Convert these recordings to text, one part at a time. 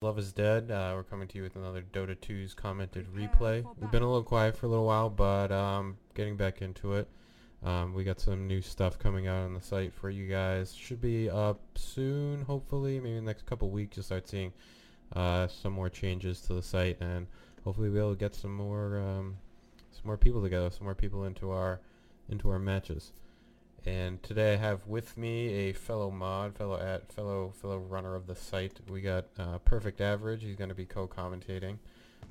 Love is Dead. We're coming to you with another Dota 2's commented replay. We've been a little quiet for a little while, but getting back into it. We got some new stuff coming out on the site for you guys. Should be up soon, hopefully. Maybe in the next couple weeks you'll start seeing some more changes to the site, and hopefully we'll be able to get some more people together, some more people into our matches. And today I have with me a fellow fellow runner of the site. We got Perfect Average. He's going to be co-commentating,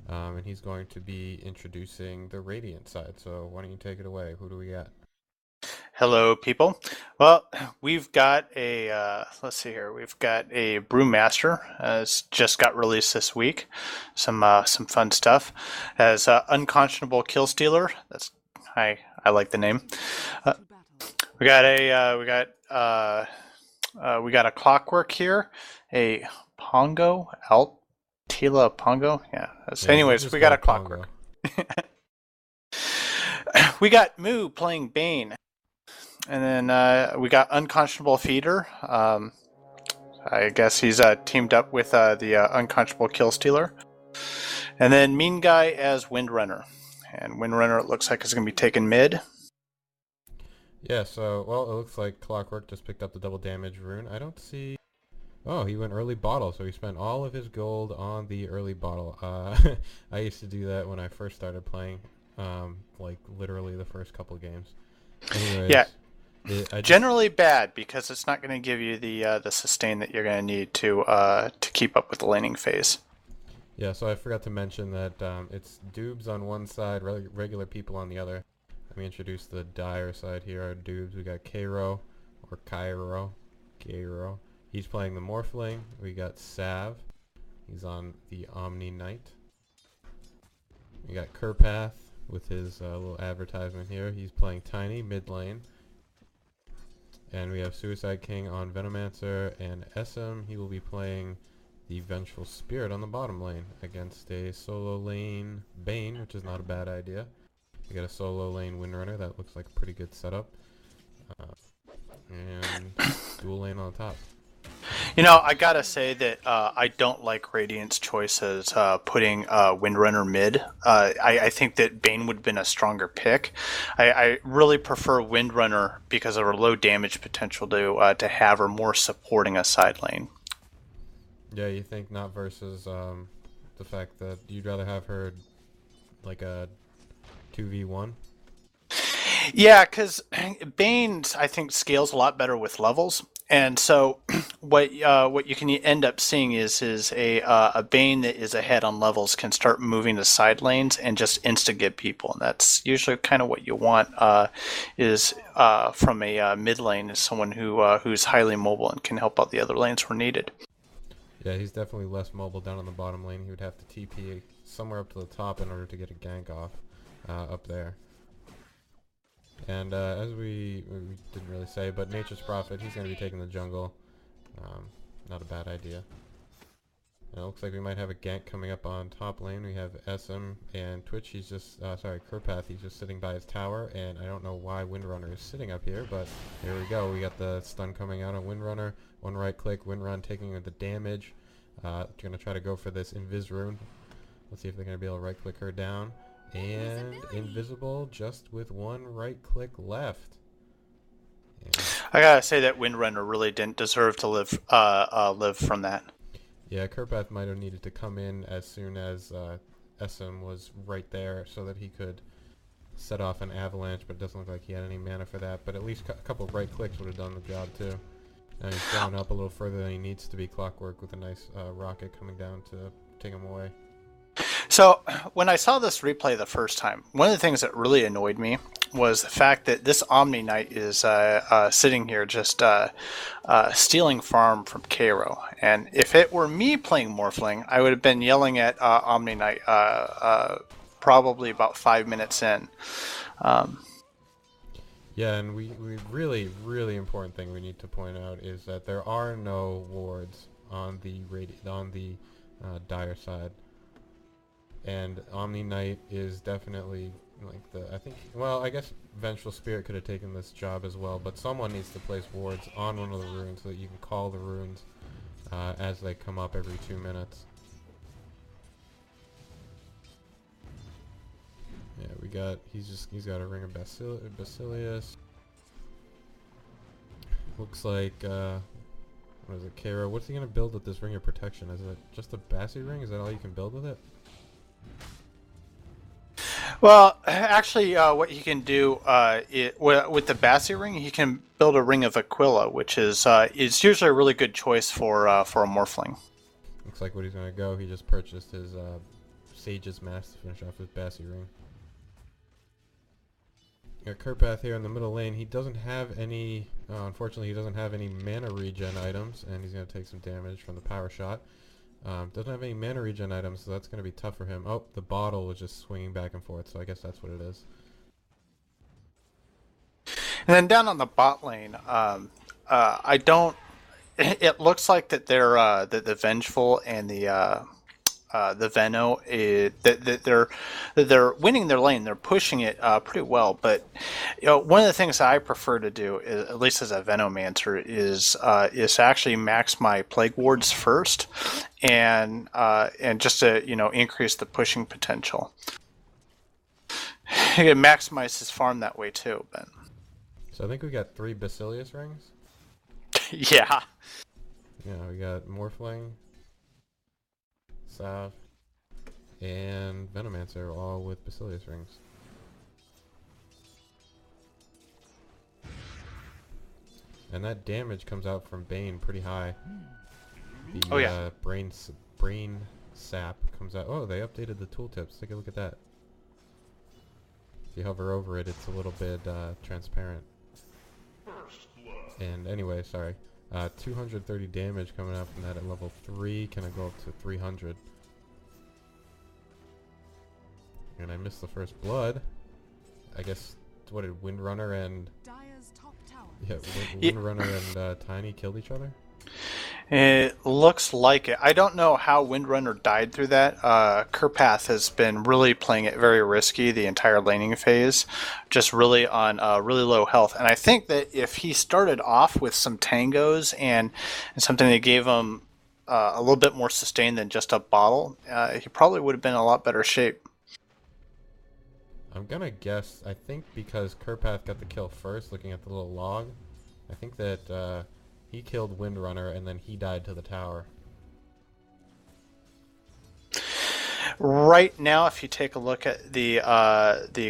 and he's going to be introducing the Radiant side. So why don't you take it away? Who do we got? Hello, people. Well, we've got a let's see here. We've got a Brewmaster. It's just got released this week. Some fun stuff. As Unconscionable Killstealer. I like the name. We got a Clockwork here. A Pongo Altila Pongo. Yeah. Anyways, we got a Clockwork. We got Moo playing Bane. And then we got Unconscionable Feeder. I guess he's teamed up with the Unconscionable Killstealer. And then Mean Guy as Windrunner. And Windrunner, it looks like, is going to be taking mid. Yeah, so, well, it looks like Clockwork just picked up the double damage rune. I don't see... Oh, he went early bottle, so he spent all of his gold on the early bottle. I used to do that when I first started playing, like literally the first couple games. Anyways, yeah. Generally bad, because it's not going to give you the sustain that you're going to need to keep up with the laning phase. Yeah, so I forgot to mention that it's Doobs on one side, regular people on the other. Let me introduce the Dire side here. Our Doobs, we got Cairo, or Cairo. He's playing the Morphling. We got Sav. He's on the Omni Knight. We got Kerpath with his little advertisement here. He's playing Tiny, mid lane. And we have Suicide King on Venomancer, and SM, he will be playing the Vengeful Spirit on the bottom lane against a solo lane Bane, which is not a bad idea. We got a solo lane Windrunner. That looks like a pretty good setup. And dual lane on top. You know, I gotta say that I don't like Radiant's choices putting Windrunner mid. I think that Bane would have been a stronger pick. I really prefer Windrunner because of her low damage potential to have her more supporting a side lane. Yeah, you think not versus the fact that you'd rather have her like a 2v1? Yeah, because Bane, I think, scales a lot better with levels. And so, what you can end up seeing is a Bane that is ahead on levels can start moving to side lanes and just insta get people, and that's usually kind of what you want. Is from a mid lane is someone who's highly mobile and can help out the other lanes where needed. Yeah, he's definitely less mobile down on the bottom lane. He would have to TP somewhere up to the top in order to get a gank off up there. And as we didn't really say, but Nature's Prophet, he's going to be taking the jungle. Not a bad idea. And it looks like we might have a gank coming up on top lane. We have SM and Twitch. He's just, Kerpath, he's just sitting by his tower. And I don't know why Windrunner is sitting up here, but here we go. We got the stun coming out on Windrunner. One right click, Windrun taking the damage. Going to try to go for this Invis rune. Let's see if they're going to be able to right click her down. And invisible just with one right click left. And I gotta say that Windrunner really didn't deserve to live from that. yeah, Kerpath might have needed to come in as soon as SM was right there so that he could set off an avalanche, but it doesn't look like he had any mana for that. But at least a couple right clicks would have done the job too. Now he's going up a little further than he needs to be. Clockwork with a nice rocket coming down to take him away. So when I saw this replay the first time, one of the things that really annoyed me was the fact that this Omni Knight is sitting here just stealing farm from Cairo. And if it were me playing Morphling, I would have been yelling at Omni Knight probably about 5 minutes in. Yeah, and we really important thing we need to point out is that there are no wards on the Dire side. And Omni Knight is definitely like I guess Vengeful Spirit could have taken this job as well, but someone needs to place wards on one of the runes so that you can call the runes as they come up every 2 minutes. Yeah, he's got a ring of Basilius. Looks like what is it, Kara? What's he gonna build with this ring of protection? Is it just a Bassi ring? Is that all you can build with it? Well, actually, what he can do with the Bassi ring, he can build a ring of Aquila, which is usually a really good choice for a Morphling. Looks like what he's gonna go. He just purchased his Sage's Mask to finish off his Bassi ring. Got Kurpath here in the middle lane. He doesn't have any, unfortunately, he doesn't have any mana regen items, and he's going to take some damage from the power shot. Doesn't have any mana regen items, so that's going to be tough for him. Oh, the bottle was just swinging back and forth, so I guess that's what it is. And then down on the bot lane, I don't. It looks like that they're the Vengeful and the Veno, that they're winning their lane. They're pushing it pretty well. But one of the things that I prefer to do, at least as a Venomancer, is to actually max my Plague Wards first, and just to increase the pushing potential. You can maximize his farm that way too. But so I think we got 3 Basilius rings. yeah. Yeah, we got Morphling, Sav, and Venomancer, all with Basilius rings. And that damage comes out from Bane pretty high. The brain sap comes out. Oh, they updated the tooltips. Take a look at that. If you hover over it, it's a little bit transparent. And anyway, sorry. 230 damage coming out from that at level 3. Can I go up to 300? And I missed the first blood. I guess, what did Windrunner and... Windrunner and Tiny killed each other? It looks like it. I don't know how Windrunner died through that. Kurpath has been really playing it very risky the entire laning phase, just really on really low health. And I think that if he started off with some tangos and something that gave him a little bit more sustain than just a bottle, he probably would have been in a lot better shape. I'm gonna guess, I think because Kurpath got the kill first, looking at the little log, I think that he killed Windrunner and then he died to the tower. Right now, if you take a look at the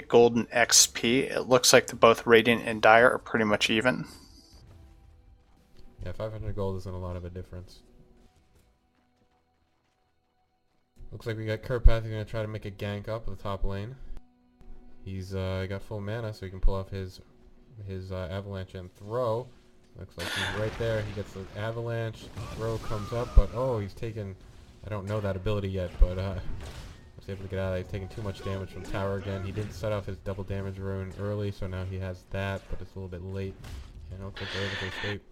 golden XP, it looks like both Radiant and Dire are pretty much even. Yeah, 500 gold isn't a lot of a difference. Looks like we got Kurpath. He's gonna try to make a gank up the top lane. He's got full mana, so he can pull off his avalanche and throw. Looks like he's right there. He gets the avalanche. Throw comes up, but oh, he's taken. I don't know that ability yet, but I was able to get out of that. He's taking too much damage from tower again. He didn't set off his double damage rune early, so now he has that, but it's a little bit late. And it looks like they're able to escape.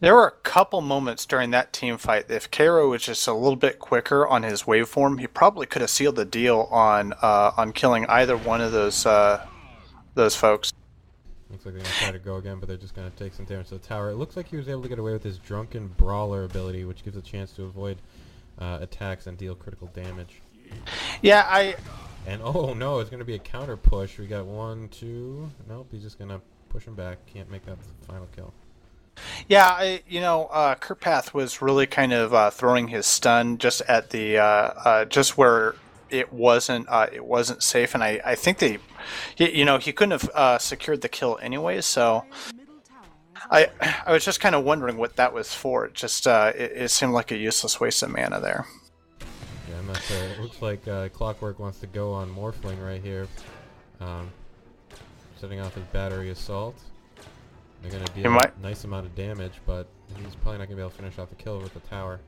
There were a couple moments during that team fight that if Cairo was just a little bit quicker on his waveform, he probably could have sealed the deal on killing either one of those folks. Looks like they're going to try to go again, but they're just going to take some damage to the tower. It looks like he was able to get away with his Drunken Brawler ability, which gives a chance to avoid attacks and deal critical damage. Yeah, And oh no, it's going to be a counter push. We got 1, 2... Nope, he's just going to push him back. Can't make that the final kill. Yeah, Kurpath was really kind of throwing his stun just at the just where it wasn't safe, and I think that he couldn't have secured the kill anyway. So I was just kind of wondering what that was for. It just it seemed like a useless waste of mana there. Yeah, I'm not sure. It looks like Clockwork wants to go on Morphling right here, setting off his battery assault. They're going to deal a nice amount of damage, but he's probably not going to be able to finish off the kill with the tower.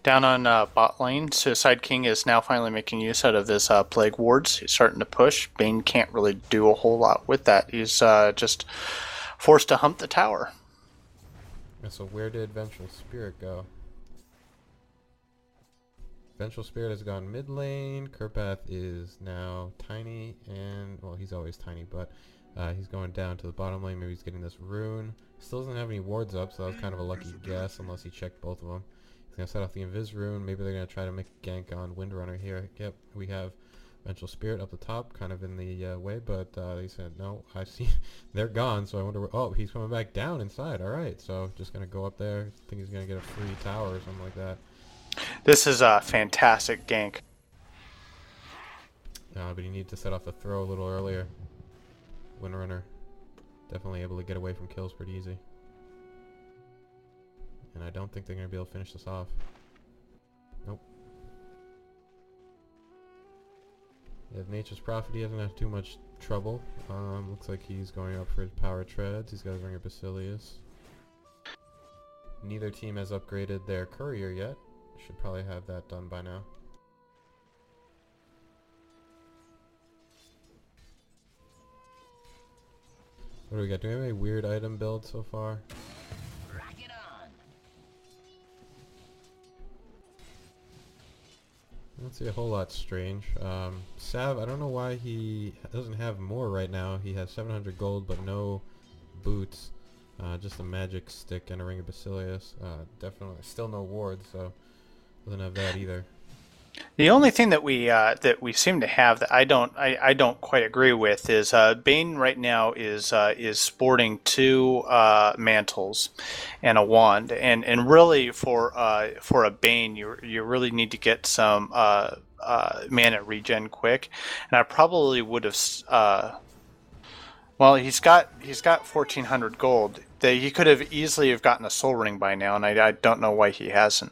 Down on bot lane, Suicide King is now finally making use out of this Plague Wards. He's starting to push. Bane can't really do a whole lot with that. He's just forced to hump the tower. Yeah, so where did Vengeful Spirit go? Vengeful Spirit has gone mid lane. Kurpath is now tiny, and well, he's always tiny, but He's going down to the bottom lane. Maybe he's getting this rune. Still doesn't have any wards up, so that was kind of a lucky guess, unless he checked both of them. He's going to set off the Invis rune. Maybe they're going to try to make a gank on Windrunner here. Yep, we have Vengeful Spirit up the top, kind of in the way, but they said, no, I see they're gone, so I wonder where... Oh, he's coming back down inside. All right, so just going to go up there. I think he's going to get a free tower or something like that. This is a fantastic gank. But you need to set off the throw a little earlier. Windrunner definitely able to get away from kills pretty easy. And I don't think they're going to be able to finish this off. Nope. Yeah, Nature's Prophet, he hasn't had too much trouble. Looks like he's going up for his power treads. He's got his Ring of Basilius. Neither team has upgraded their courier yet. Should probably have that done by now. What do we got? Do we have any weird item build so far? Rock it on. I don't see a whole lot strange. Sav, I don't know why he doesn't have more right now. He has 700 gold but no boots. Just a magic stick and a Ring of Basilius. Definitely still no wards, so doesn't have that either. The only thing that we seem to have that I don't quite agree with is Bane right now is sporting 2 mantles and a wand, and really for a Bane you really need to get some mana regen quick, and I probably would have well, he's got 1,400 gold. He could have easily have gotten a soul ring by now, and I don't know why he hasn't.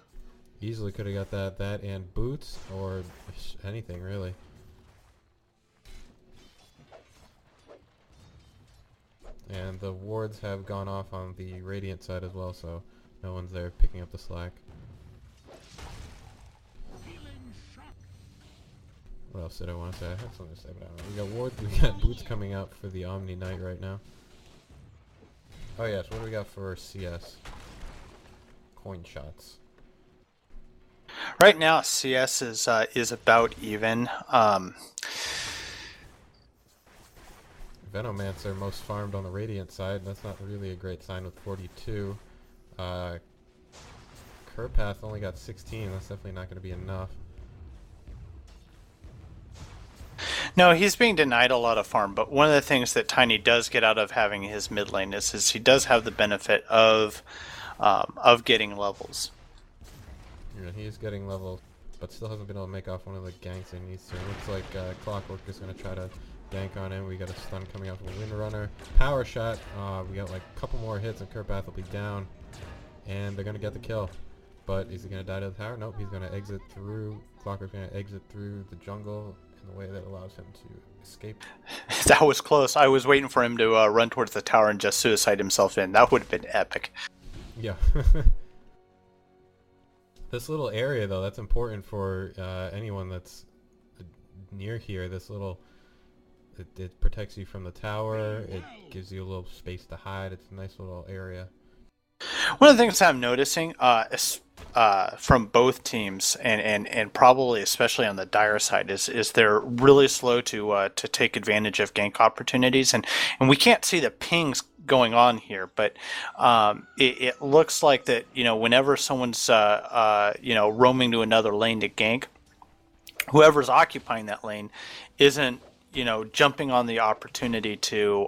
Easily could have got that and boots, or anything really. And the wards have gone off on the Radiant side as well, so no one's there picking up the slack. What else did I want to say? I had something to say, but I don't know. We got wards, we got boots coming out for the Omni Knight right now. Oh yes, what do we got for CS? Coin shots. Right now, CS is about even. Venomancer most farmed on the Radiant side. That's not really a great sign with 42. Kerpath only got 16. That's definitely not going to be enough. No, he's being denied a lot of farm, but one of the things that Tiny does get out of having his mid lane is he does have the benefit of getting levels. Yeah, he is getting level, but still hasn't been able to make off one of the ganks he needs to. It looks like Clockwork is going to try to gank on him. We got a stun coming out from Windrunner. Power shot. We got like a couple more hits and Kerpath will be down. And they're going to get the kill. But is he going to die to the tower? Nope, he's going to exit through. Clockwork's going to exit through the jungle in a way that allows him to escape. That was close. I was waiting for him to run towards the tower and just suicide himself in. That would have been epic. Yeah. This little area, though, that's important for anyone that's near here. This little, it protects you from the tower. It gives you a little space to hide. It's a nice little area. One of the things I'm noticing from both teams, and probably especially on the Dire side, is they're really slow to take advantage of gank opportunities, and we can't see the pings going on here, but it looks like that, whenever someone's roaming to another lane to gank, whoever's occupying that lane isn't jumping on the opportunity to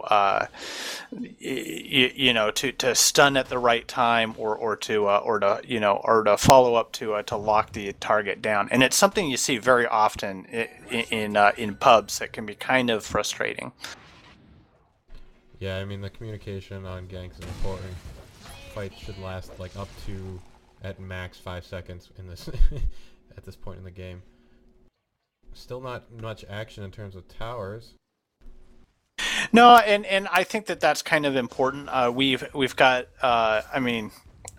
to stun at the right time, or to follow up to lock the target down. And it's something you see very often in pubs that can be kind of frustrating. Yeah, I mean, the communication on ganks is important. Fights should last like up to at max 5 seconds in this at this point in the game. Still not much action in terms of towers. No, and I think that's kind of important. We've got I mean,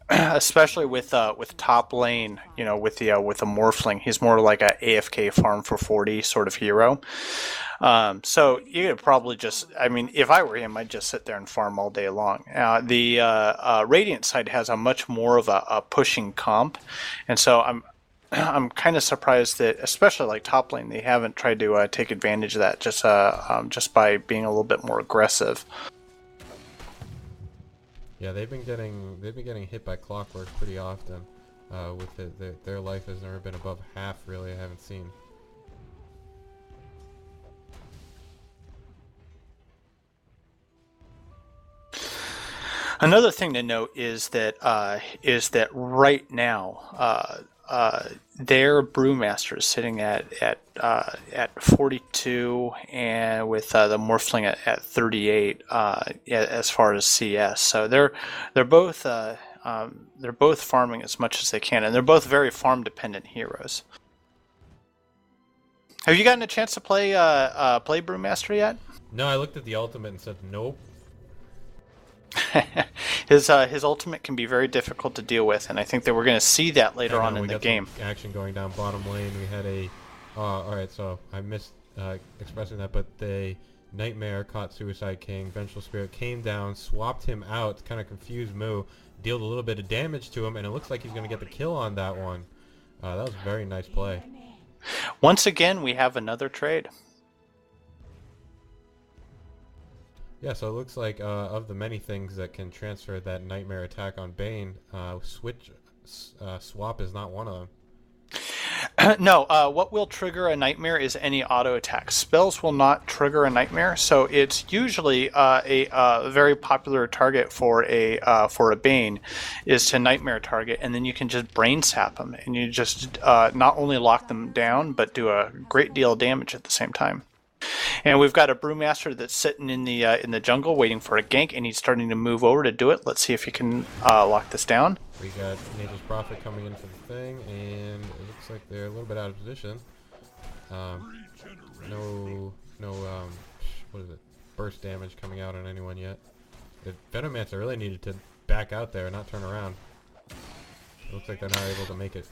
especially with top lane, with the Morphling, he's more like a AFK farm for 40 sort of hero. So you could probably just, I mean, if I were him, I'd just sit there and farm all day long. The Radiant side has a much more of a pushing comp, and so I'm kind of surprised that, especially like top lane, they haven't tried to take advantage of that just by being a little bit more aggressive. Yeah, they've been getting hit by clockwork pretty often. With their life has never been above half. Really, I haven't seen. Another thing to note is that right now their brewmaster is sitting at 42, and with the morphling at 38 as far as CS. So they're both farming as much as they can, and they're both very farm dependent heroes. Have you gotten a chance to play brewmaster yet? No, I looked at the ultimate and said nope. His ultimate can be very difficult to deal with, and I think that we're going to see that later on in the game. Action going down bottom lane. We had a. Alright, so I missed expressing that, but the Nightmare caught Suicide King. Vengeful Spirit came down, swapped him out, kind of confused Moo, dealt a little bit of damage to him, and it looks like he's going to get the kill on that one. That was a very nice play. Once again, we have another trade. Yeah, so it looks like of the many things that can transfer that Nightmare attack on Bane, swap is not one of them. No, what will trigger a Nightmare is any auto attack. Spells will not trigger a Nightmare, so it's usually a very popular target for a Bane is to Nightmare target, and then you can just brain sap them, and you just not only lock them down, but do a great deal of damage at the same time. And we've got a Brewmaster that's sitting in the jungle waiting for a gank, and he's starting to move over to do it. Let's see if he can lock this down. We got Nature's Prophet coming in for the thing, and it looks like they're a little bit out of position. What is it? Burst damage coming out on anyone yet. The Venomancer really needed to back out there and not turn around. It looks like they're not able to make it.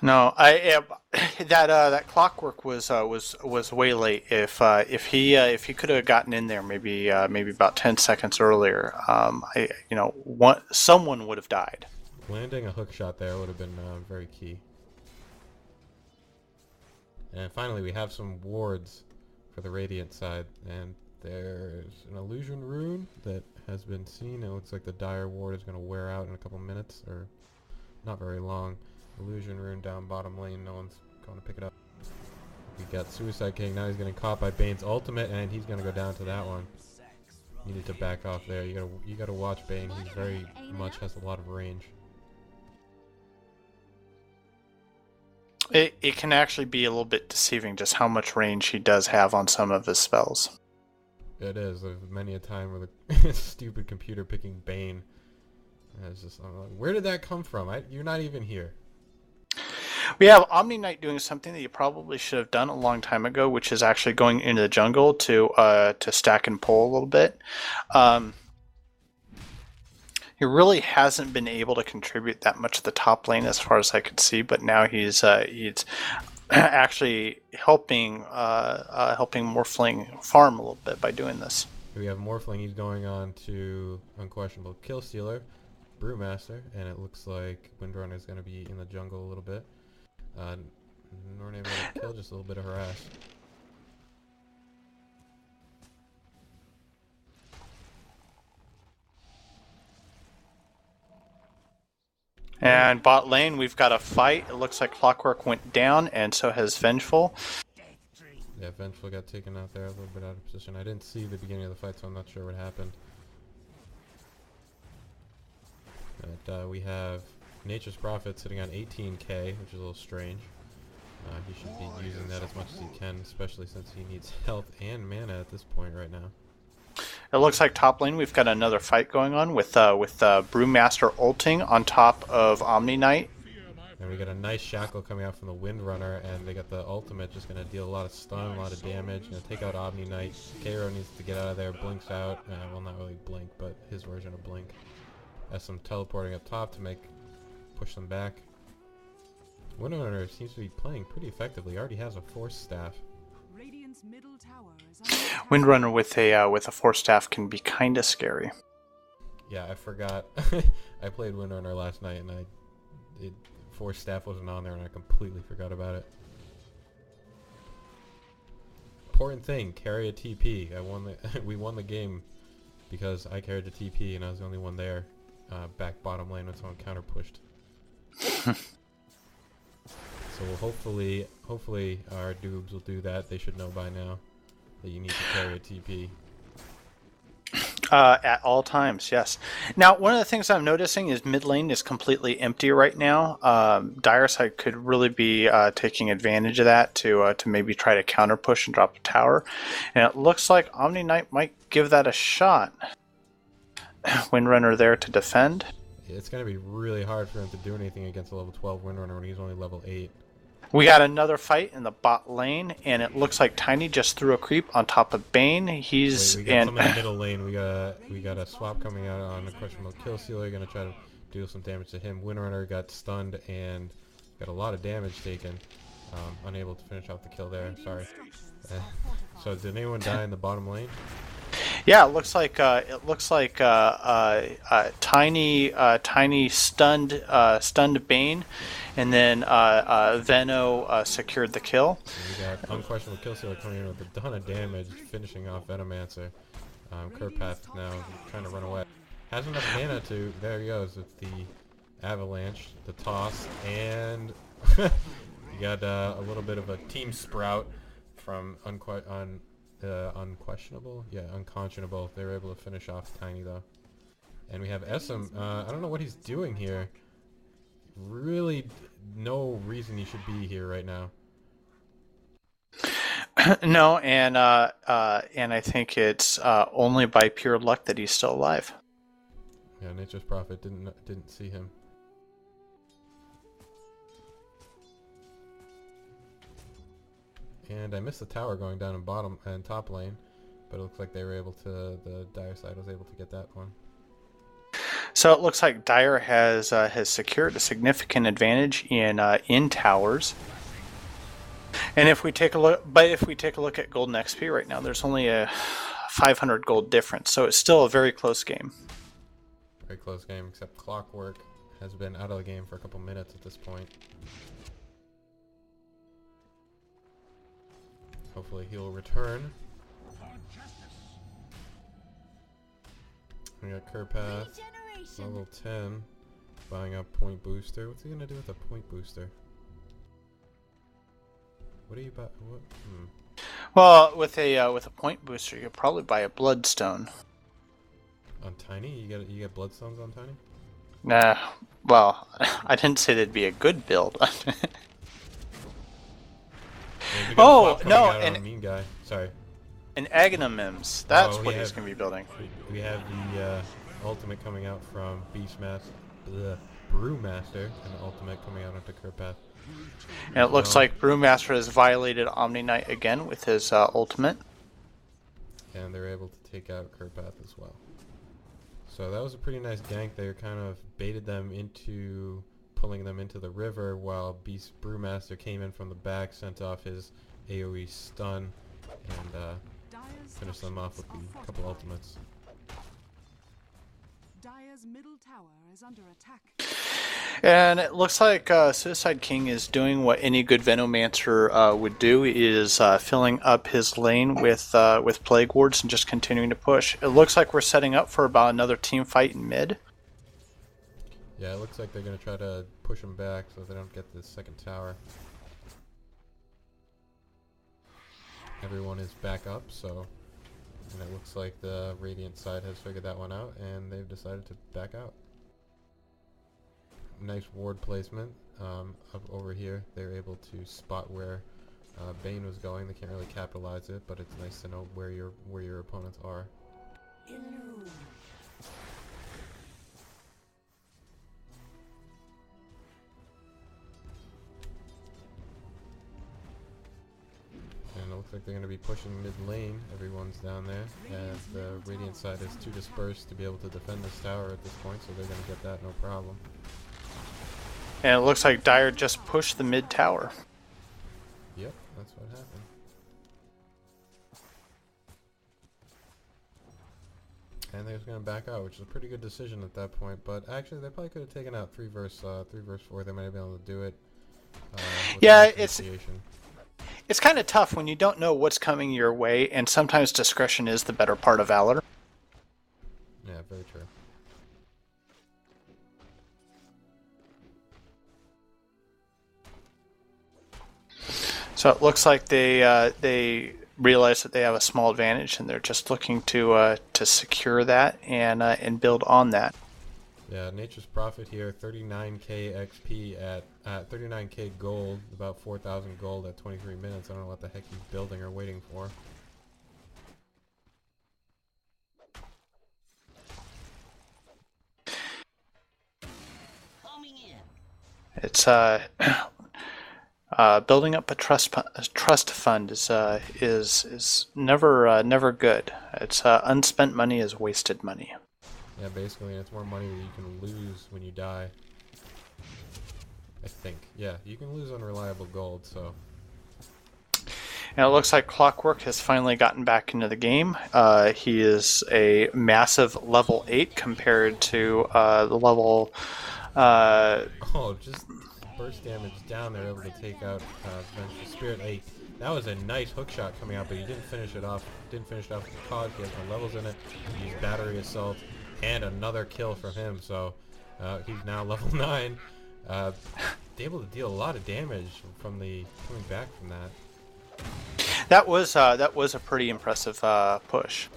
No, that clockwork was way late. If he could have gotten in there maybe about 10 seconds earlier, someone would have died. Landing a hook shot there would have been very key. And finally, we have some wards for the Radiant side, and there's an illusion rune that has been seen. It looks like the Dire ward is going to wear out in a couple minutes, or not very long. Illusion rune down bottom lane, no one's going to pick it up. We got Suicide King, now he's getting caught by Bane's ultimate, and he's going to go down to that one. You need to back off there. You gotta watch Bane. He's very much has a lot of range. It can actually be a little bit deceiving just how much range he does have on some of his spells. It is. There's many a time where the stupid computer picking Bane. And it's just, I'm like, where did that come from? You're not even here. We have Omni Knight doing something that you probably should have done a long time ago, which is actually going into the jungle to stack and pull a little bit. He really hasn't been able to contribute that much to the top lane as far as I could see, but now he's actually helping Morphling farm a little bit by doing this. We have Morphling. He's going on to Unquestionable Killstealer, Brewmaster, and it looks like Windrunner is going to be in the jungle a little bit. Nor able to kill, just a little bit of harass. And bot lane, we've got a fight. It looks like Clockwork went down, and so has Vengeful. Yeah, Vengeful got taken out there, a little bit out of position. I didn't see the beginning of the fight, so I'm not sure what happened. But we have Nature's Prophet sitting on 18k, which is a little strange. He should be using that as much as he can, especially since he needs health and mana at this point right now. It looks like top lane we've got another fight going on with Brewmaster ulting on top of Omni Knight. And we got a nice shackle coming out from the Windrunner, and they got the ultimate just going to deal a lot of stun, a lot of damage. Going to take out Omni Knight. Cairo needs to get out of there, blinks out. Well, not really blink, but his version of blink. Has some teleporting up top to push them back. Windrunner seems to be playing pretty effectively. Already has a Force Staff. Windrunner with a Force Staff can be kind of scary. Yeah, I forgot. I played Windrunner last night, and before staff wasn't on there and I completely forgot about it. Important thing, carry a TP. We won the game because I carried the TP and I was the only one there. Back bottom lane when someone counter pushed. So hopefully our dubs will do that. They should know by now that you need to carry a TP. At all times, yes. Now, one of the things I'm noticing is mid lane is completely empty right now. Dire side could really be taking advantage of that to maybe try to counter push and drop a tower. And it looks like Omni Knight might give that a shot. Windrunner there to defend. It's going to be really hard for him to do anything against a level 12 Windrunner when he's only level 8. We got another fight in the bot lane, and it looks like Tiny just threw a creep on top of Bane. He's we got some in the middle lane. We got a swap coming out on a questionable kill sealer. Going to try to do some damage to him. Windrunner got stunned and got a lot of damage taken. Unable to finish off the kill there. Sorry. So did anyone die in the bottom lane? Yeah, it looks like Tiny stunned Bane, and then Veno secured the kill. And we got unquestionable kill sealer coming in with a ton of damage, finishing off Venomancer. Kerpath now trying to run away. Has enough mana to. There he goes with the avalanche, the toss, and you got a little bit of a team sprout from unconscionable. They were able to finish off Tiny though. And we have Essam. I don't know what he's doing here. Really, no reason he should be here right now. No, and I think it's only by pure luck that he's still alive. Yeah, Nature's Prophet didn't see him. And I missed the tower going down in bottom and top lane, but it looks like they were able to. The Dire side was able to get that one. So it looks like Dire has secured a significant advantage in towers. And if we take a look, at golden XP right now, there's only a 500 gold difference, so it's still a very close game. Very close game, except Clockwork has been out of the game for a couple minutes at this point. Hopefully he'll return. We got Kerpath, level 10, buying up point booster. What's he gonna do with a point booster? What do you buy? What? Well, with a point booster, you could probably buy a bloodstone. On Tiny, you get bloodstones on Tiny? Nah. Well, I didn't say that'd be a good build. Oh no! And mean guy. Sorry. An Agonimims. That's what he's gonna be building. We have the ultimate coming out from Brewmaster, and the ultimate coming out onto Kerpath. And it looks like Brewmaster has violated Omni Knight again with his ultimate. And they're able to take out Kerpath as well. So that was a pretty nice gank. They kind of baited them into pulling them into the river while Beast Brewmaster came in from the back, sent off his AoE stun, and finished them off with a couple ultimates. Dire's middle tower is under attack. And it looks like Suicide King is doing what any good Venomancer would do, is filling up his lane with Plague Wards and just continuing to push. It looks like we're setting up for about another team fight in mid. Yeah, it looks like they're going to try to push them back so they don't get the second tower. Everyone is back up, so... And it looks like the Radiant side has figured that one out, and they've decided to back out. Nice ward placement up over here. They're able to spot where Bane was going. They can't really capitalize it, but it's nice to know where your opponents are. And it looks like they're going to be pushing mid lane. Everyone's down there, as the Radiant side is too dispersed to be able to defend this tower at this point, so they're going to get that no problem. And it looks like Dire just pushed the mid tower. Yep, that's what happened. And they was going to back out, which is a pretty good decision at that point. But actually, they probably could have taken out 3 versus 4. They might have been able to do it. Yeah, With it's kind of tough when you don't know what's coming your way, and sometimes discretion is the better part of valor. Yeah, very true. So it looks like they realize that they have a small advantage, and they're just looking to secure that and build on that. Yeah, Nature's Prophet here, 39k XP at 39k gold, about 4,000 gold at 23 minutes. I don't know what the heck he's building or waiting for. It's building up a trust fund is never good. It's unspent money is wasted money. Yeah, basically, it's more money that you can lose when you die. I think. Yeah, you can lose unreliable gold, so. And it looks like Clockwork has finally gotten back into the game. He is a massive level 8 compared to the level... Oh, just burst damage down. They're able to take out Vengeful Spirit. That was a nice hook shot coming out, but he didn't finish it off. Didn't finish it off with the cog. He has no levels in it. He used Battery Assault. And another kill from him, so he's now level 9. Able to deal a lot of damage from coming back from that. That was a pretty impressive push.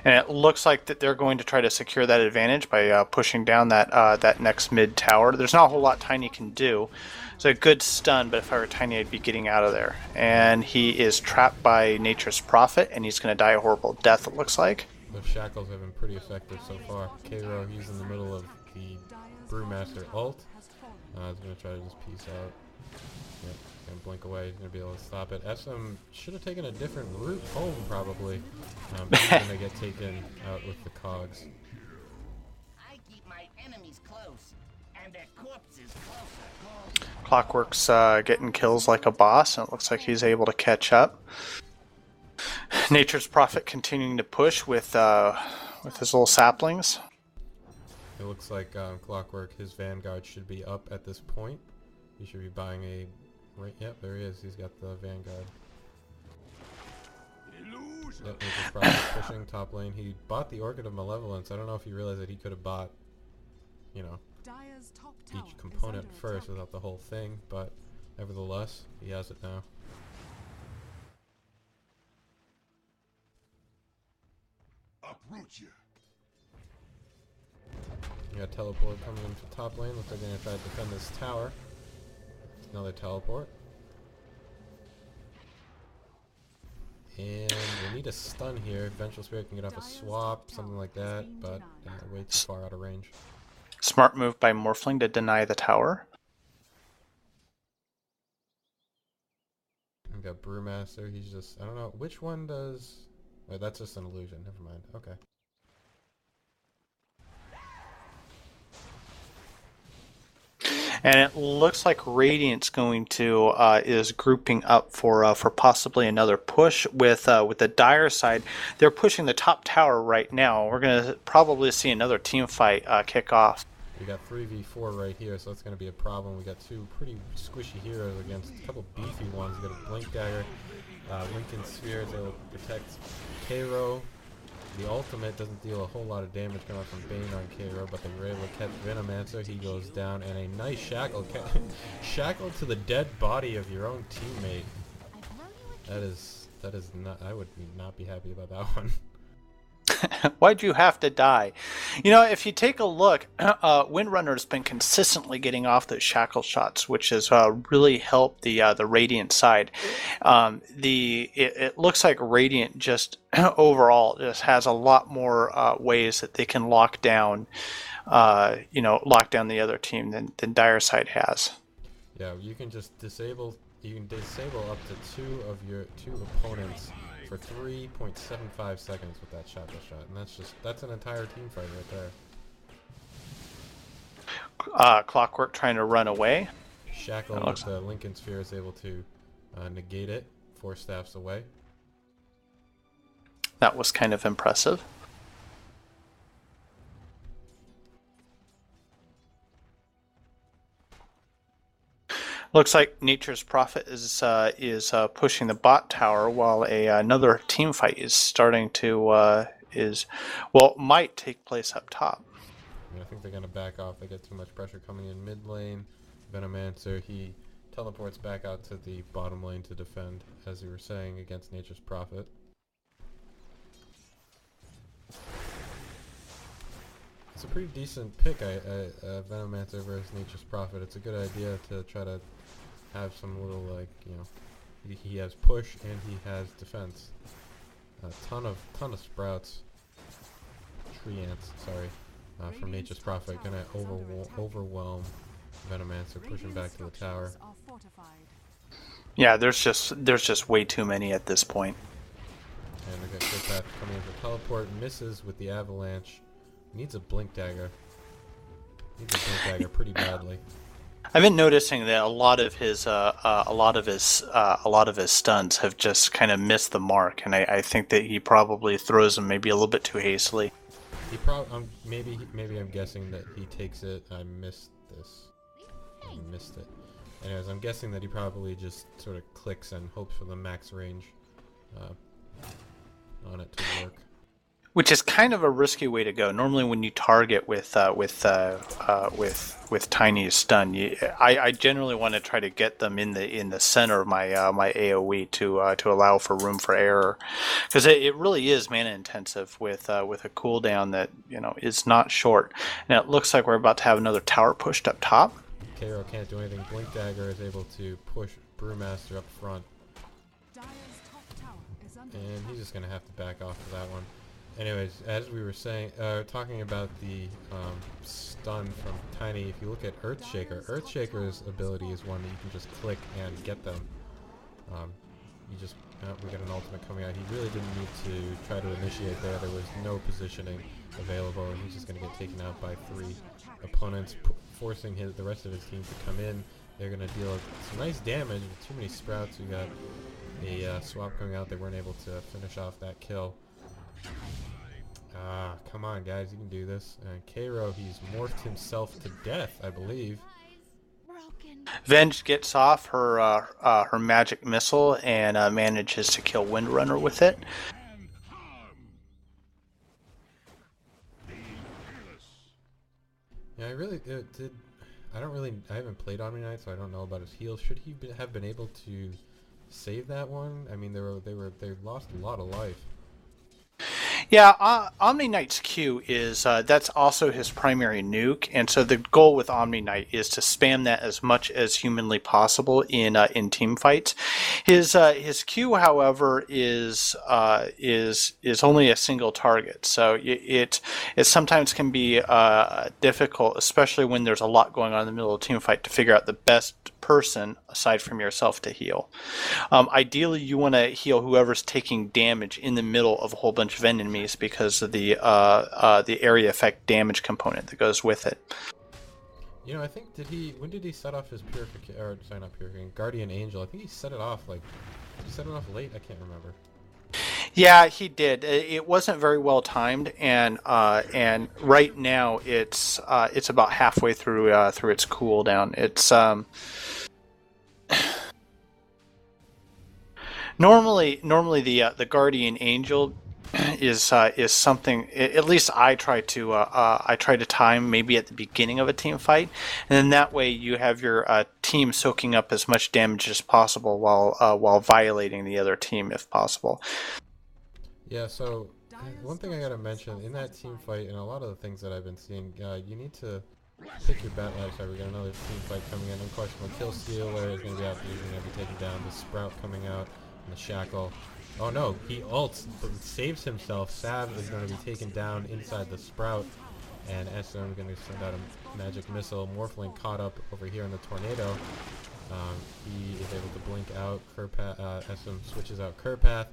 And it looks like that they're going to try to secure that advantage by pushing down that next mid tower. There's not a whole lot Tiny can do. It's a good stun, but if I were Tiny, I'd be getting out of there. And he is trapped by Nature's Prophet, and he's going to die a horrible death, it looks like. Those shackles have been pretty effective so far. K-Row, he's in the middle of the Brewmaster ult. He's going to try to just peace out. Yep, going to blink away. He's going to be able to stop it. SM should have taken a different route home, probably. He's going to get taken out with the cogs. I keep my enemies close, and their corpses closer. Clockwork's getting kills like a boss, and it looks like he's able to catch up. Nature's Prophet continuing to push with his little saplings. It looks like Clockwork, his Vanguard should be up at this point. He should be buying a... Right, yep, there he is. He's got the Vanguard. Yep, Nature's Prophet pushing top lane. He bought the Orchid of Malevolence. I don't know if he realized that he could have bought, you know, each component first without the whole thing, but nevertheless, he has it now. You got teleport coming into top lane. Looks like they're going to try to defend this tower. Another teleport. And we need a stun here. Vengeful Spirit can get off a swap, something like that, but way too far out of range. Smart move by Morphling to deny the tower. We got Brewmaster. He's just... I don't know. Which one does... Wait, that's just an illusion. Never mind. Okay. And it looks like Radiant's going to is grouping up for possibly another push with the Dire side. They're pushing the top tower right now. We're going to probably see another team fight kick off. We got 3v4 right here, so that's going to be a problem. We got two pretty squishy heroes against a couple beefy ones. We got a Blink Dagger, Lincoln Sphere to protect K-Row. The ultimate doesn't deal a whole lot of damage coming from Bane on K-Row, but they were able to catch Venomancer. He goes down, and a nice shackle. Shackle to the dead body of your own teammate. That is not... I would not be happy about that one. Why'd you have to die? You know, if you take a look, Windrunner's been consistently getting off those shackle shots, which has really helped the Radiant side. It looks like Radiant just overall just has a lot more ways that they can lock down the other team than Dire side has. Yeah, you can just disable. You can disable up to two opponents for 3.75 seconds with that shackle shot, and that's an entire team fight right there. Clockwork trying to run away. Shackle with the Lincoln Sphere is able to negate it 4 staffs away. That was kind of impressive. Looks like Nature's Prophet is pushing the bot tower, while another team fight is starting to might take place up top. I think they're going to back off. They get too much pressure coming in mid lane. Venomancer, he teleports back out to the bottom lane to defend, as you were saying, against Nature's Prophet. It's a pretty decent pick, Venomancer versus Nature's Prophet. It's a good idea to try to have some little, like, you know, he has push and he has defense. A ton of sprouts. Tree ants, sorry. From Nature's Prophet, gonna overwhelm Venomancer, push him back to the tower. Yeah, there's just way too many at this point. And we got Kurpath coming in for teleport, misses with the avalanche. Needs a blink dagger. Needs a blink dagger pretty badly. I've been noticing that a lot of his stuns have just kind of missed the mark, and I think that he probably throws them maybe a little bit too hastily. He maybe I'm guessing that he takes it. I missed this. I missed it. Anyways, I'm guessing that he probably just sort of clicks and hopes for the max range on it to work. Which is kind of a risky way to go. Normally, when you target with Tiny's stun, I generally want to try to get them in the center of my my AOE to allow for room for error, because it really is mana intensive with a cooldown that is not short. And it looks like we're about to have another tower pushed up top. Cairo can't do anything. Blink Dagger is able to push Brewmaster up front, and he's just gonna have to back off of that one. Anyways, as we were saying, talking about the stun from Tiny, if you look at Earthshaker, Earthshaker's ability is one that you can just click and get them. We got an ultimate coming out. He really didn't need to try to initiate there. There was no positioning available, and he's just going to get taken out by 3 opponents, forcing the rest of his team to come in. They're going to deal some nice damage with too many sprouts. We got a swap coming out. They weren't able to finish off that kill. Come on, guys, you can do this. And Cairo, he's morphed himself to death, I believe. Venge gets off her magic missile and manages to kill Windrunner with it. Yeah, I haven't played Omni Knight, so I don't know about his heals. Should he have been able to save that one? I mean, they lost a lot of life. Yeah, Omni Knight's Q is that's also his primary nuke, and so the goal with Omni Knight is to spam that as much as humanly possible in team fights. His Q, however, is only a single target, so it sometimes can be difficult, especially when there's a lot going on in the middle of a team fight, to figure out the best person aside from yourself to heal. Ideally, you want to heal whoever's taking damage in the middle of a whole bunch of enemies, because of the area effect damage component that goes with it. You know, I think when did he set off his Guardian Angel? I think he set it off late. I can't remember. Yeah, he did. It wasn't very well timed, and right now it's about halfway through its cooldown. It's normally the Guardian Angel is something, at least I try to time maybe at the beginning of a team fight, and then that way you have your team soaking up as much damage as possible while violating the other team if possible. Yeah, so one thing I gotta mention, in that team fight, and a lot of the things that I've been seeing, you need to pick your battle. Sorry, we got another team fight coming in. Unquestionable kill stealer is going to be out there. He's going to be taken down. The Sprout coming out, and the Shackle. Oh no, he ults, but saves himself. Sav is going to be taken down inside the Sprout, and SM is going to send out a magic missile. Morphling caught up over here in the tornado. He is able to blink out. SM switches out Kurpath,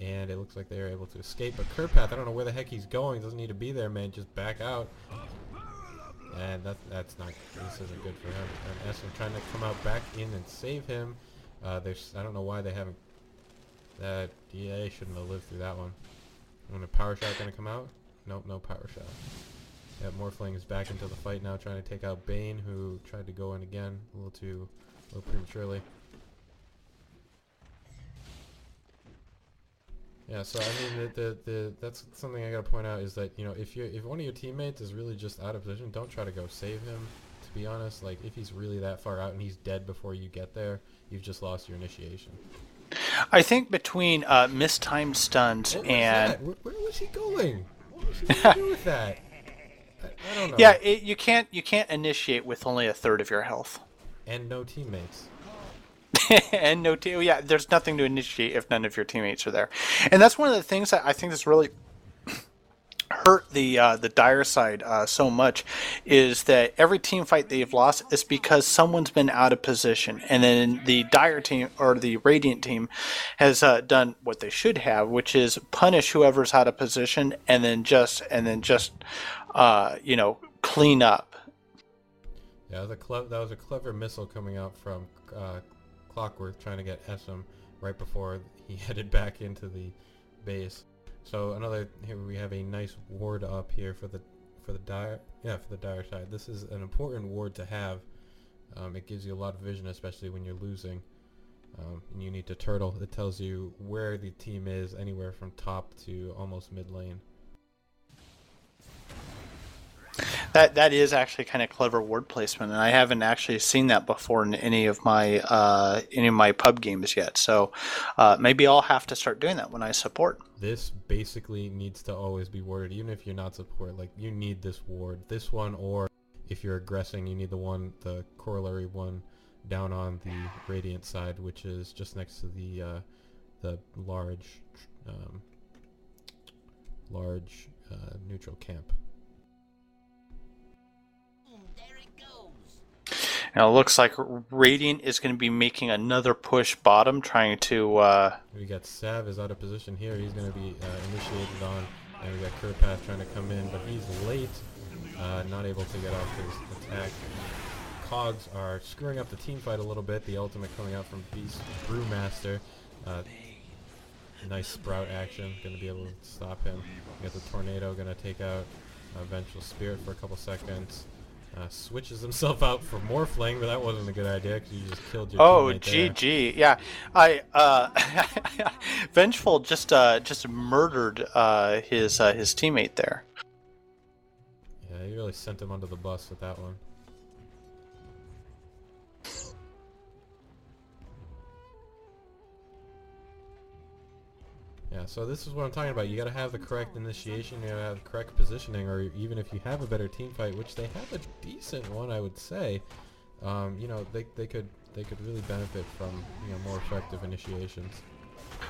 and it looks like they are able to escape. But Kurpath, I don't know where the heck he's going. Doesn't need to be there, man. Just back out. And this isn't good for him. And SM trying to come out back in and save him. I don't know why they haven't. That DA shouldn't have lived through that one. And a power shot gonna come out? Nope, no power shot. Yeah, Morphling is back into the fight now, trying to take out Bane, who tried to go in again. A little too a little prematurely. Yeah, so I mean, that's something I gotta point out is that, you know, if one of your teammates is really just out of position, don't try to go save him. To be honest, like if he's really that far out and he's dead before you get there, you've just lost your initiation. I think between mistimed stuns and where was he going? What was he gonna do with that? I don't know. yeah, you can't initiate with only a third of your health. And no teammates. And no yeah, there's nothing to initiate if none of your teammates are there. And that's one of the things that I think that's really hurt the Dire side so much, is that every team fight they've lost is because someone's been out of position, and then the Dire team or the Radiant team has done what they should have, which is punish whoever's out of position and then just you know, clean up. Yeah, that was a clever missile coming out from Clockwork, trying to get SM right before he headed back into the base. So here we have a nice ward up here for the Dire side. This is an important ward to have. It gives you a lot of vision, especially when you're losing. And you need to turtle. It tells you where the team is, anywhere from top to almost mid lane. That is actually kind of clever word placement, and I haven't actually seen that before in any of my pub games yet. So maybe I'll have to start doing that when I support. This basically needs to always be warded, even if you're not support. Like, you need this ward, this one, or if you're aggressing, you need the corollary one down on the Radiant side, which is just next to the large neutral camp. Now it looks like Radiant is going to be making another push bottom, trying to... We got Sav is out of position here. He's going to be initiated on. And we got Kerpath trying to come in, but he's late. Not able to get off his attack. Cogs are screwing up the team fight a little bit. The ultimate coming out from Beast Brewmaster. Nice sprout action. Going to be able to stop him. We got the Tornado going to take out Vengeful Spirit for a couple seconds. Switches himself out for Morphling, but that wasn't a good idea because you just killed your teammate there. GG. Yeah, Vengeful just murdered his teammate there. Yeah, he really sent him under the bus with that one. Yeah, so this is what I'm talking about. You gotta have the correct initiation, you gotta have the correct positioning, or even if you have a better team fight, which they have a decent one, I would say, you know, they could really benefit from, you know, more effective initiations.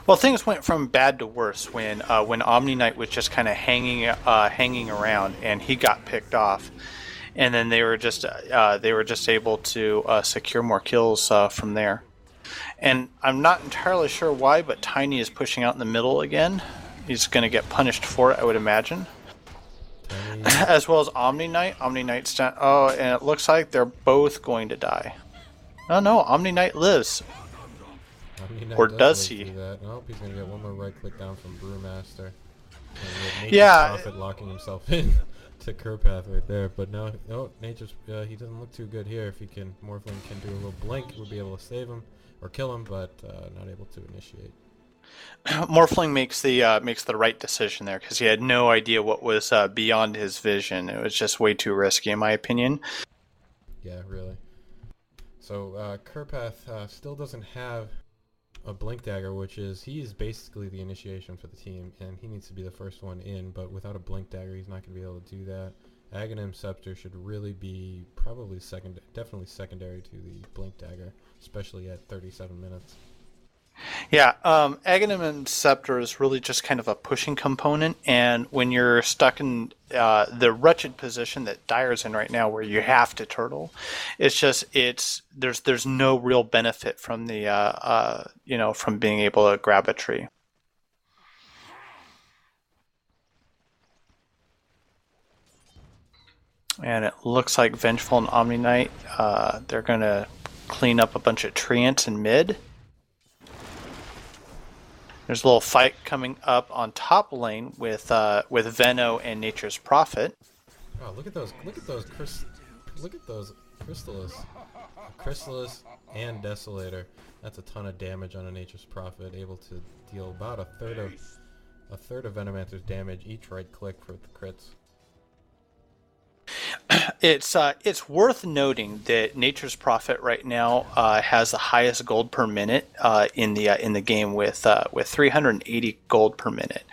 Well, things went from bad to worse when Omni Knight was just kind of hanging around, and he got picked off, and then they were just able to secure more kills from there. And I'm not entirely sure why, but Tiny is pushing out in the middle again. He's going to get punished for it, I would imagine. As well as Omni Knight. Omni Knight's down. Oh, and it looks like they're both going to die. Oh no, Omni Knight lives. Or does he? Nope, he's going to get one more right click down from Brewmaster. Yeah. Prophet locking himself in to Kerpath right there. But no, Nature's he doesn't look too good here. If he can, Morphling can do a little blink, we'll be able to save him. Or kill him, but not able to initiate. Morphling makes the right decision there, because he had no idea what was beyond his vision. It was just way too risky, in my opinion. Yeah, really. So Kerpath still doesn't have a Blink Dagger, which is he's basically the initiation for the team, and he needs to be the first one in. But without a Blink Dagger, he's not going to be able to do that. Aghanim Scepter should really be definitely secondary to the Blink Dagger, especially at 37 minutes. Yeah, Aghanim Scepter is really just kind of a pushing component, and when you're stuck in the wretched position that Dire's in right now, where you have to turtle, there's no real benefit from the from being able to grab a tree. And it looks like Vengeful and Omni Knight, they're going to clean up a bunch of treants in mid. There's a little fight coming up on top lane with Venno and Nature's Prophet. Oh, look at those Chrysalis and Desolator. That's a ton of damage on a Nature's Prophet, able to deal about a third of Venomancer's damage each right click for the crits. It's worth noting that Nature's Prophet right now has the highest gold per minute in the game with 380 gold per minute.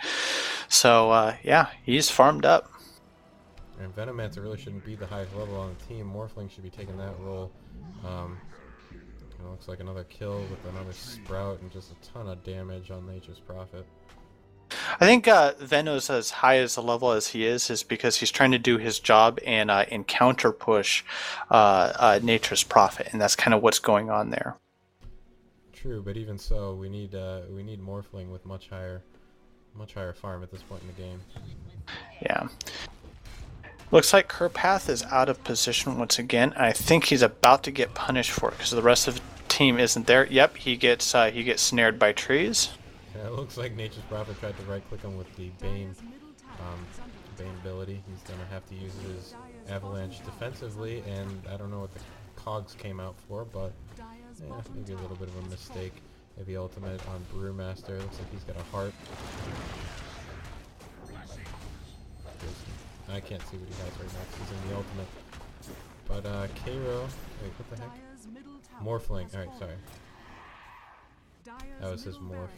So yeah, he's farmed up. And Venomancer really shouldn't be the highest level on the team. Morphling should be taking that role. It looks like another kill with another Sprout and just a ton of damage on Nature's Prophet. I think Veno's as high as the level as he is because he's trying to do his job and counter push Nature's Prophet, and that's kind of what's going on there. True, but even so, we need Morphling with much higher farm at this point in the game. Yeah. Looks like Kerpath is out of position once again. I think he's about to get punished for it because the rest of the team isn't there. Yep, he gets snared by trees. Yeah, it looks like Nature's Prophet tried to right-click him with the Bane ability. He's gonna have to use his Avalanche defensively, and I don't know what the cogs came out for, but yeah, maybe a little bit of a mistake. Maybe ultimate on Brewmaster. Looks like he's got a heart. I can't see what he has right now because he's in the ultimate. But Cairo, wait, what the heck? Morphling. Alright, sorry. That was his morph.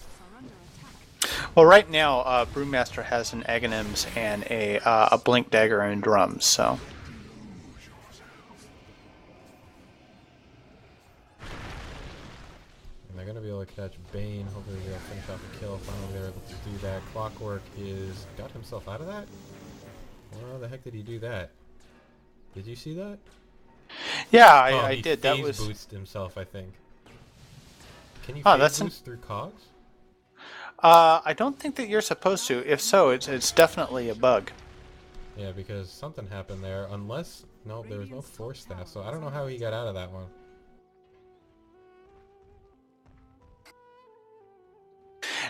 Well, right now, Brewmaster has an Aghanims and a Blink Dagger and drums, so. And they're going to be able to catch Bane. Hopefully they'll finish off a kill. Finally they're able to do that. Clockwork got himself out of that? How the heck did he do that? Did you see that? Yeah, I did. That was boosted himself, I think. Can you boost through cogs? I don't think that you're supposed to. If so, it's definitely a bug. Yeah, because something happened there. Unless there was no force staff, so I don't know how he got out of that one.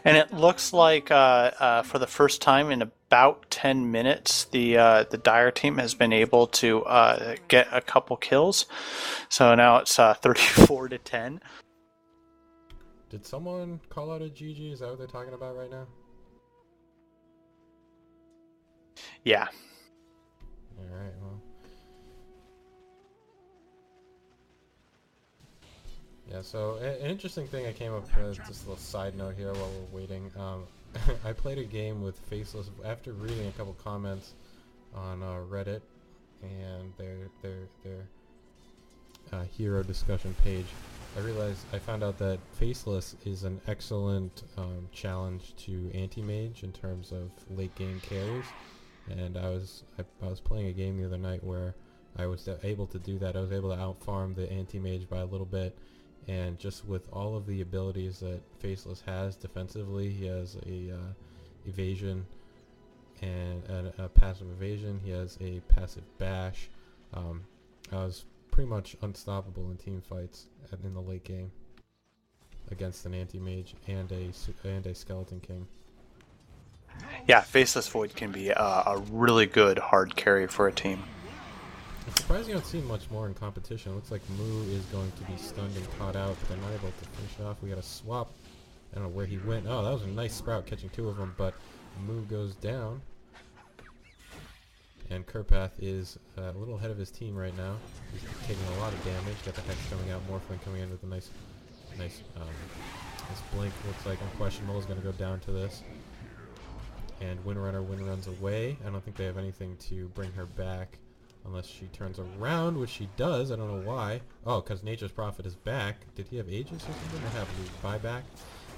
And it looks like for the first time in about 10 minutes, the Dire team has been able to get a couple kills. So now it's 34-10. Did someone call out a GG? Is that what they're talking about right now? Yeah. Alright, well. Yeah, so an interesting thing I came up with, just a little side note here while we're waiting. I played a game with Faceless after reading a couple comments on Reddit and their hero discussion page. I found out that Faceless is an excellent challenge to anti-mage in terms of late game carries, and I was playing a game the other night where I was able to do that. I was able to out-farm the anti-mage by a little bit, and just with all of the abilities that Faceless has defensively, he has a evasion and a passive evasion. He has a passive bash. I was pretty much unstoppable in team fights in the late game against an anti-mage and a skeleton king. Yeah, Faceless Void can be a really good hard carry for a team. I'm surprised you don't see much more in competition. It looks like Moo is going to be stunned and caught out, but they're not able to finish off. We got a swap. I don't know where he went. Oh, that was a nice Sprout catching two of them, but Moo goes down. And Kerpath is a little ahead of his team right now. He's taking a lot of damage. Got the Hex coming out. Morphling coming in with a nice blink. Looks like Unquestionable is going to go down to this. And Windrunner runs away. I don't think they have anything to bring her back unless she turns around, which she does. I don't know why. Oh, because Nature's Prophet is back. Did he have Aegis or something? What happened?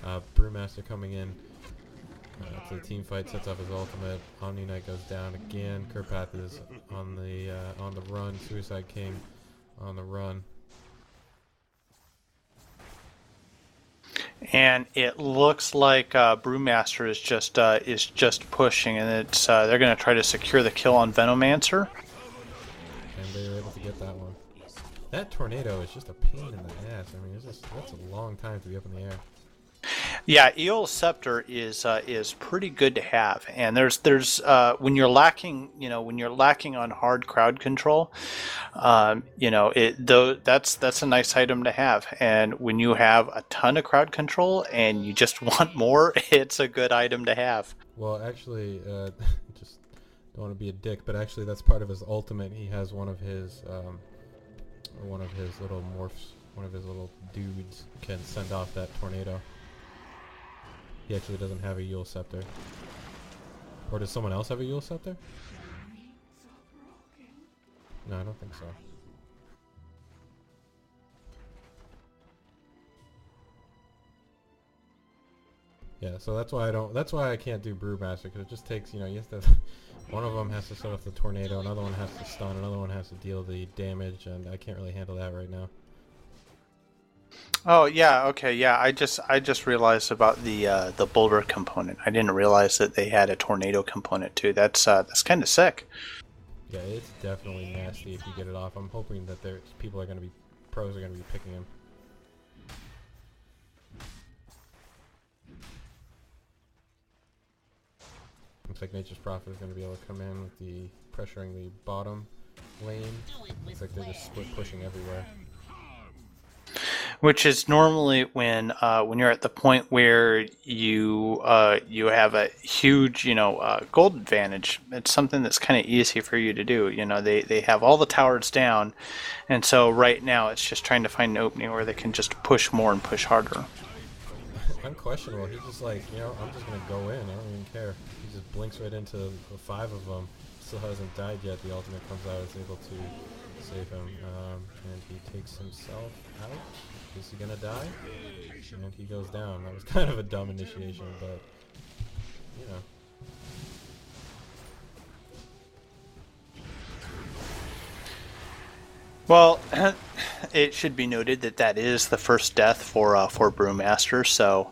Buyback. Brewmaster coming in to the team fight, sets off his ultimate. Omni Knight goes down again. Kerpath is on the run. Suicide King on the run. And it looks like Brewmaster is just pushing, and it's they're going to try to secure the kill on Venomancer. And they were able to get that one. That tornado is just a pain in the ass. I mean, that's a long time to be up in the air. Yeah, Eol's Scepter is pretty good to have, and there's when you're lacking, when you're lacking on hard crowd control, that's a nice item to have, and when you have a ton of crowd control and you just want more, it's a good item to have. Well, actually, just don't want to be a dick, but actually that's part of his ultimate. He has one of his little morphs, one of his little dudes can send off that tornado. He actually doesn't have a Yule Scepter. Or does someone else have a Yule Scepter? No, I don't think so. Yeah, so that's why I can't do Brewmaster, because it just takes, you have to, one of them has to set off the tornado, another one has to stun, another one has to deal the damage, and I can't really handle that right now. Oh yeah, okay, yeah. I just realized about the boulder component. I didn't realize that they had a tornado component too. That's kind of sick. Yeah, it's definitely nasty if you get it off. I'm hoping that pros are gonna be picking him. Looks like Nature's Prophet is gonna be able to come in with the pressuring the bottom lane. Looks like they're just split pushing everywhere. Which is normally when you're at the point where you have a huge gold advantage. It's something that's kind of easy for you to do. They have all the towers down, and so right now it's just trying to find an opening where they can just push more and push harder. Unquestionable. He's just like, I'm just gonna go in. I don't even care. He just blinks right into the 5 of them. Still hasn't died yet. The ultimate comes out. Is able to save him, and he takes himself out. Is he gonna die? And he goes down. That was kind of a dumb initiation, but Well, it should be noted that is the first death for Brewmaster, so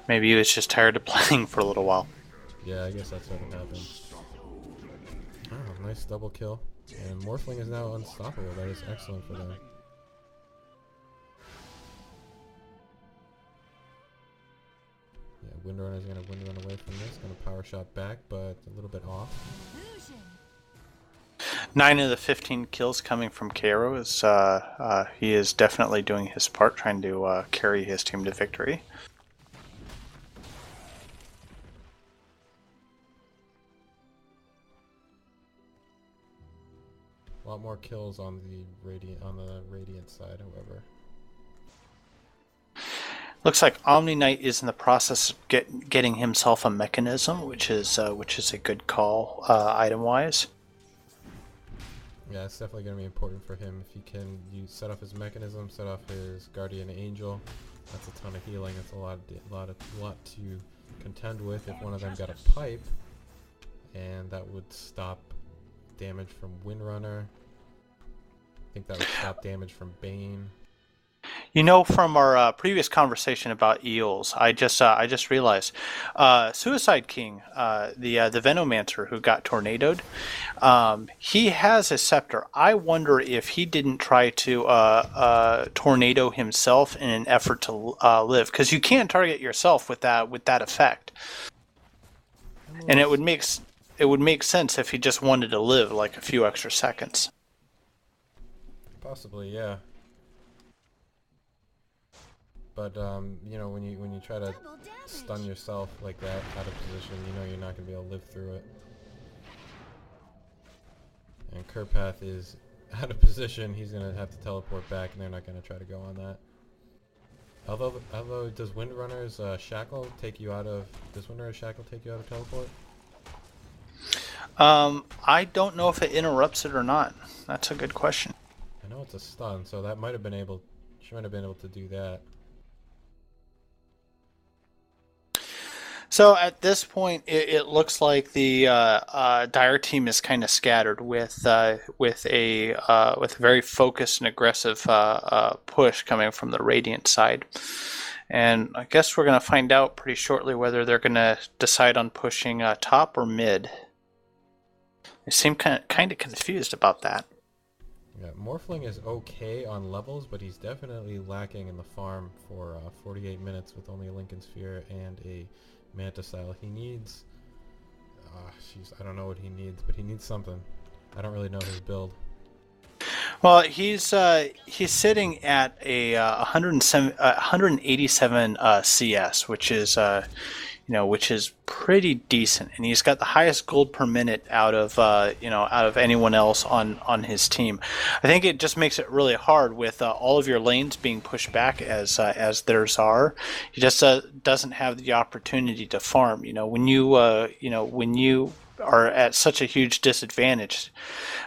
maybe he was just tired of playing for a little while. Yeah, I guess that's what happened. Oh, nice double kill. And Morphling is now unstoppable. That is excellent for them. Yeah, Windrunner is going to Windrun away from this. Going to power shot back, but a little bit off. 9 of the 15 kills coming from Cairo. He is definitely doing his part, trying to carry his team to victory. A lot more kills on the Radiant side, however. Looks like Omni Knight is in the process of getting himself a mechanism, which is a good call item-wise. Yeah, it's definitely going to be important for him if he can set off his mechanism, set off his Guardian Angel. That's a ton of healing. That's a lot to contend with. If one of them got a pipe, and that would stop damage from Windrunner. I think that would stop damage from Bane. From our previous conversation about eels, I just realized Suicide King, the Venomancer who got tornadoed, he has a scepter. I wonder if he didn't try to tornado himself in an effort to live, because you can't target yourself with that effect, and it would make sense if he just wanted to live like a few extra seconds. Possibly, yeah. But when you try to stun yourself like that out of position, you're not going to be able to live through it. And Kurpath is out of position. He's going to have to teleport back, and they're not going to try to go on that. Although does Windrunner's Shackle take you out of? Does Windrunner's Shackle take you out of teleport? I don't know if it interrupts it or not. That's a good question. I know it's a stun, so that might have been able. She might have been able to do that. So at this point, it looks like the Dire team is kind of scattered with a very focused and aggressive push coming from the Radiant side, and I guess we're going to find out pretty shortly whether they're going to decide on pushing top or mid. They seem kind of confused about that. Yeah, Morphling is okay on levels, but he's definitely lacking in the farm for 48 minutes with only a Lincoln Sphere and a Manticile. He needs... jeez, I don't know what he needs, but he needs something. I don't really know his build. Well, he's sitting at a 187 CS, which is which is pretty decent, and he's got the highest gold per minute out of out of anyone else on his team. I think it just makes it really hard with all of your lanes being pushed back as theirs are. He just doesn't have the opportunity to farm. When you are at such a huge disadvantage,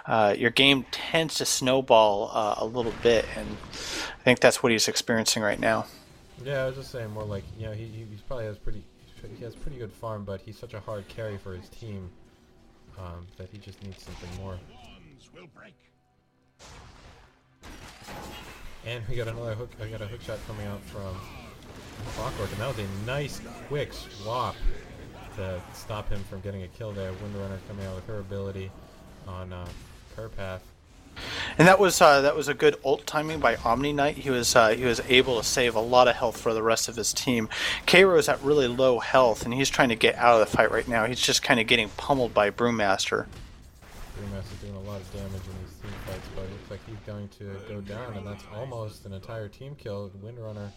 your game tends to snowball a little bit, and I think that's what he's experiencing right now. Yeah, I was just saying more like, he probably has pretty good farm, but he's such a hard carry for his team that he just needs something more. And we got another hook. I got a hook shot coming out from Clockwork, and that was a nice quick swap to stop him from getting a kill there. Windrunner coming out with her ability on Kerpath. And that was a good ult timing by Omni Knight. He was able to save a lot of health for the rest of his team. Cairo is at really low health, and he's trying to get out of the fight right now. He's just kind of getting pummeled by Brewmaster. Brewmaster's doing a lot of damage in these team fights, but it looks like he's going to go down, and that's almost an entire team kill. Windrunner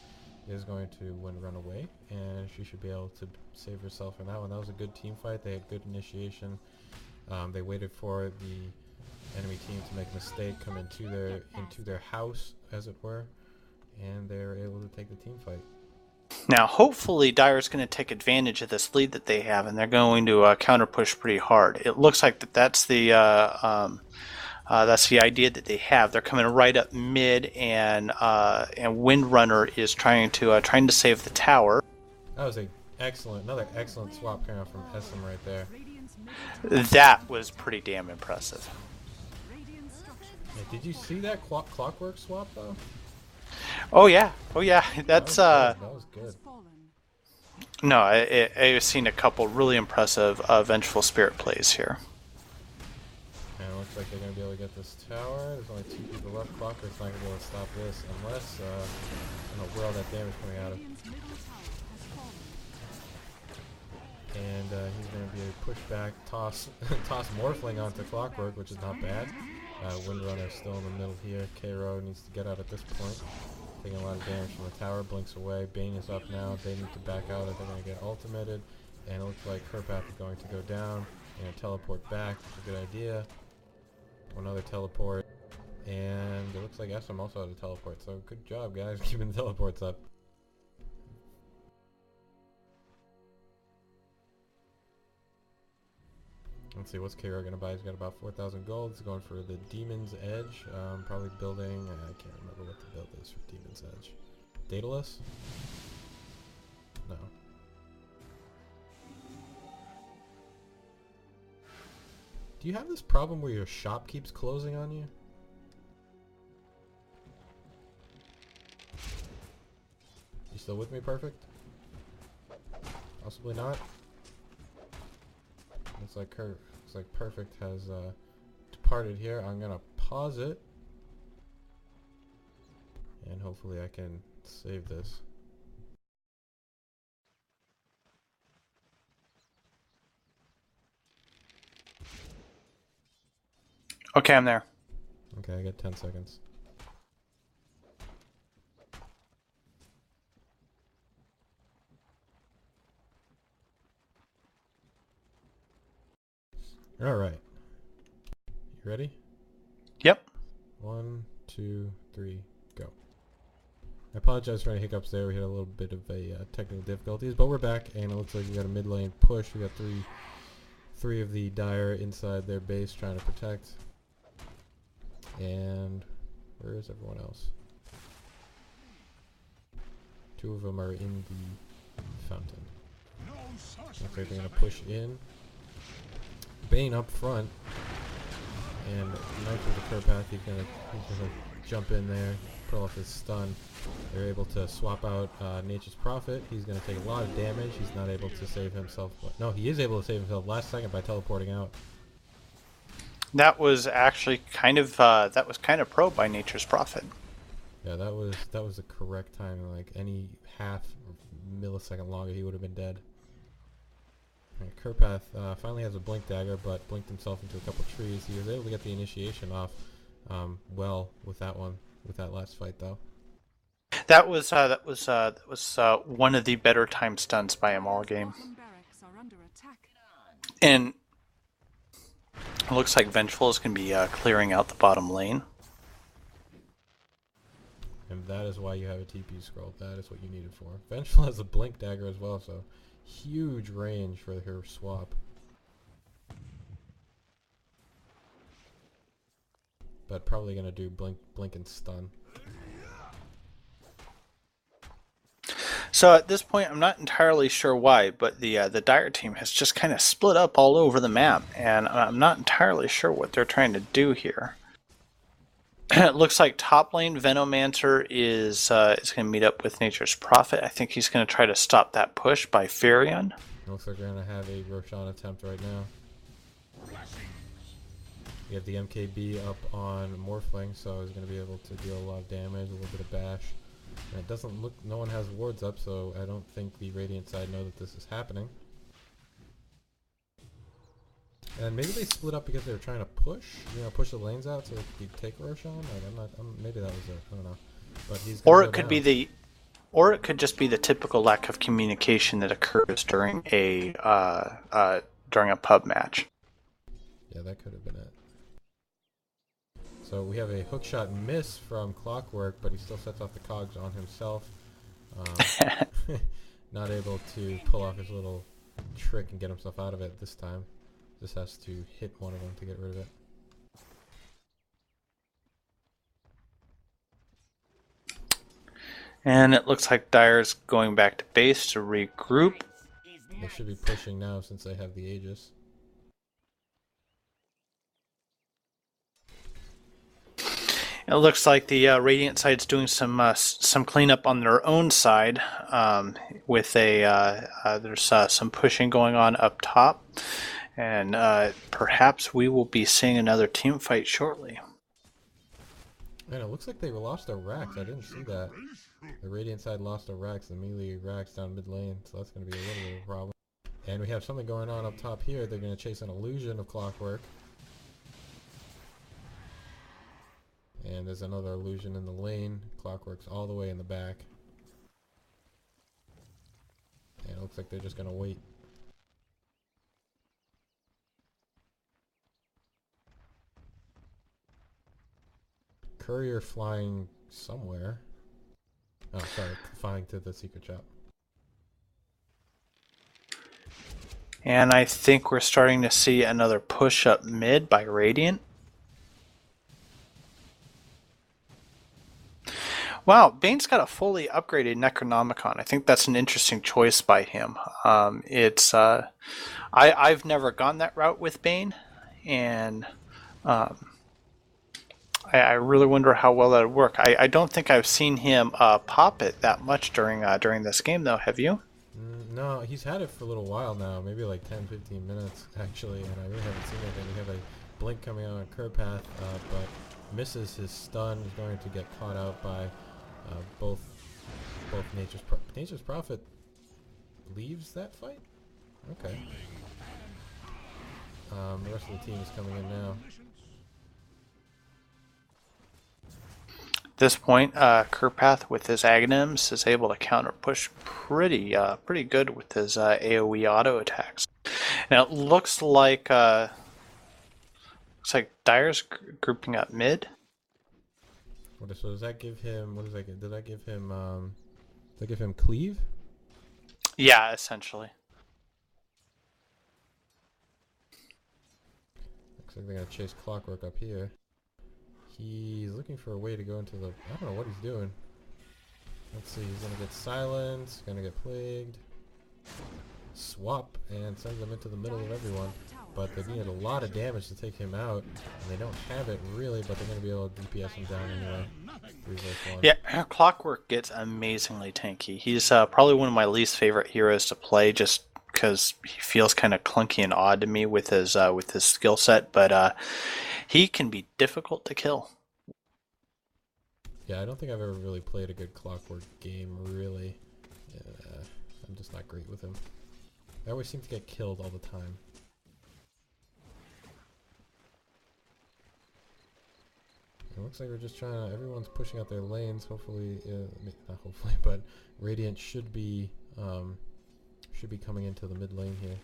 is going to run away, and she should be able to save herself in that one. That was a good team fight. They had good initiation. They waited for the enemy team to make a mistake, come into their house, as it were, and they were able to take the team fight. Now, hopefully, Dire's going to take advantage of this lead that they have, and they're going to counter push pretty hard. It looks like that's the idea that they have. They're coming right up mid, and Windrunner is trying to save the tower. That was another excellent swap coming out from Essam right there. That was pretty damn impressive. Yeah, did you see that Clockwork swap though? Oh yeah. That's that was good. No, I've seen a couple really impressive Vengeful Spirit plays here. And it looks like they're going to be able to get this tower. There's only 2 people left. Clockwork's not going to be able to stop this unless I don't know where all that damage coming out of. And he's going to be able to push back, toss Morphling onto Clockwork, which is not bad. Windrunner still in the middle here. K-Row needs to get out at this point. Taking a lot of damage from the tower. Blinks away. Bane is up now. They need to back out if they're going to get ultimated. And it looks like Kerpath is going to go down and teleport back, which is a good idea. Another teleport. And it looks like Essam also had a teleport. So good job, guys, keeping the teleports up. Let's see, what's K-Row going to buy? He's got about 4,000 gold. He's going for the Demon's Edge. Probably building... I can't remember what the build is for Demon's Edge. Daedalus? No. Do you have this problem where your shop keeps closing on you? You still with me, Perfect? Possibly not. Looks like Perfect has departed here. I'm gonna pause it, and hopefully I can save this. Okay, I'm there. Okay, I got 10 seconds. Alright. You ready? Yep. 1, 2, 3, go. I apologize for any hiccups there. We had a little bit of a technical difficulties, but we're back, and it looks like we got a mid lane push. We got three of the Dire inside their base trying to protect. And where is everyone else? 2 of them are in the fountain. Looks like they're going to push in. Bane up front, and Knight with the Kerpath, he's gonna jump in there, pull off his stun. They're able to swap out Nature's Prophet. He's gonna take a lot of damage. He's not able to save himself, but no, he is able to save himself last second by teleporting out. That was actually kind of pro by Nature's Prophet. Yeah, that was the correct timing. Like any half millisecond longer, he would have been dead. And Kurpath finally has a blink dagger, but blinked himself into a couple trees. He was able to get the initiation off well with that one, with that last fight though. That was one of the better time stunts by him all game. Bottom barracks are under attack. And it looks like Vengeful is going to be clearing out the bottom lane. And that is why you have a TP scroll. That is what you need it for. Vengeful has a blink dagger as well, so huge range for her swap. But probably gonna do blink and stun. So at this point, I'm not entirely sure why, but the Dire team has just kind of split up all over the map, and I'm not entirely sure what they're trying to do here. It looks like top lane Venomancer is going to meet up with Nature's Prophet. I think he's going to try to stop that push by Furion. Looks like we're gonna have a Roshan attempt right now. You have the MKB up on Morphling, so he's gonna be able to deal a lot of damage, a little bit of bash. And it doesn't look, no one has wards up, so I don't think the Radiant side know that this is happening. And maybe they split up because they were trying to push the lanes out so they could take Roshan. Like maybe that was it. I don't know. But he's Or it could be or it could just be the typical lack of communication that occurs during a pub match. Yeah, that could have been it. So we have a hookshot miss from Clockwork, but he still sets off the cogs on himself. Not able to pull off his little trick and get himself out of it this time. Just has to hit one of them to get rid of it. And it looks like Dire's going back to base to regroup. They should be pushing now since they have the Aegis. It looks like the Radiant side's doing some cleanup on their own side. With there's some pushing going on up top, and perhaps we will be seeing another team fight shortly. And it looks like they lost their racks. I didn't see that. The Radiant side lost their racks, the melee racks down mid lane, so that's going to be a little bit of a problem. And we have something going on up top here. They're going to chase an illusion of Clockwork. And there's another illusion in the lane. Clockwork's all the way in the back. And it looks like they're just going to wait. Courier flying somewhere. Oh, sorry, flying to the secret shop. And I think we're starting to see another push up mid by Radiant. Wow, Bane's got a fully upgraded Necronomicon. I think that's an interesting choice by him. I've never gone that route with Bane, and I really wonder how well that would work. I don't think I've seen him pop it that much during this game, though. Have you? No, he's had it for a little while now, maybe like 10-15 minutes actually, and I really haven't seen anything. We have a blink coming out on Kurpath, but misses his stun. Is going to get caught out by both Nature's Prophet leaves that fight. Okay. The rest of the team is coming in now. At this point, Kurpath with his Aghanims is able to counter push pretty good with his AoE auto attacks. Now it looks like Dire's grouping up mid. So does that give him? What does that give? Did that give him? Does that give him cleave? Yeah, essentially. Looks like they're gonna chase Clockwork up here. He's looking for a way to go into the... I don't know what he's doing. Let's see, he's gonna get silenced, gonna get plagued. Swap, and sends him into the middle of everyone. But they needed a lot of damage to take him out, and they don't have it really, but they're gonna be able to DPS him down anyway. Yeah, Clockwork gets amazingly tanky. He's probably one of my least favorite heroes to play, just because he feels kind of clunky and odd to me with his skill set, but he can be difficult to kill. Yeah, I don't think I've ever really played a good Clockwork game, really. I'm just not great with him. I always seem to get killed all the time. It looks like we're just trying to, everyone's pushing out their lanes, hopefully, not hopefully, but Radiant should be coming into the mid lane here.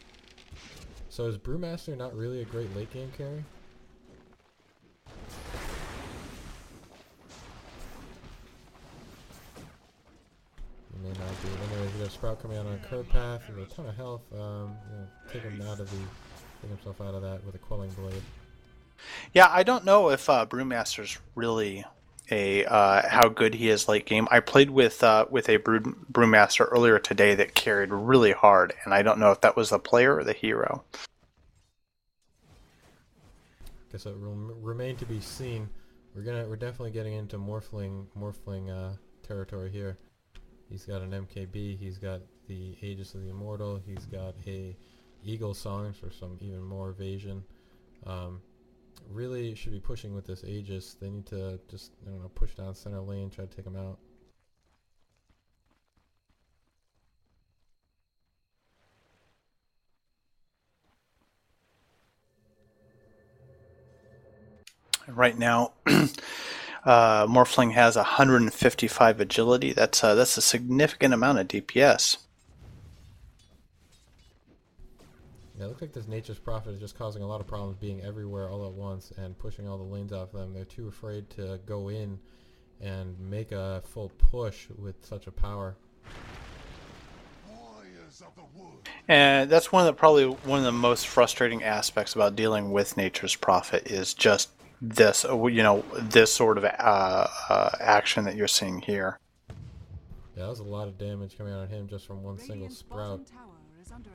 So is Brewmaster not really a great late game carry? He may not be. Anyways, we got Sprout coming out on a curb path with a ton of health. Take himself out of that with a Quelling Blade. Yeah, I don't know if Brewmaster's really how good he is late game. I played with a Brewmaster earlier today that carried really hard, and I don't know if that was the player or the hero. Guess it will remain to be seen. We're definitely getting into Morphling territory here. He's got an MKB. He's got the Aegis of the Immortal. He's got a Eagle Song for some even more evasion. Really should be pushing with this Aegis. They need to just, I don't know, push down center lane, try to take him out. Right now, Morphling has 155 agility. That's a significant amount of DPS. Yeah, it looks like this Nature's Prophet is just causing a lot of problems being everywhere all at once and pushing all the lanes off them. They're too afraid to go in and make a full push with such a power. And that's probably one of the most frustrating aspects about dealing with Nature's Prophet is just this, this sort of action that you're seeing here. Yeah, that was a lot of damage coming out on him just from one single Sprout.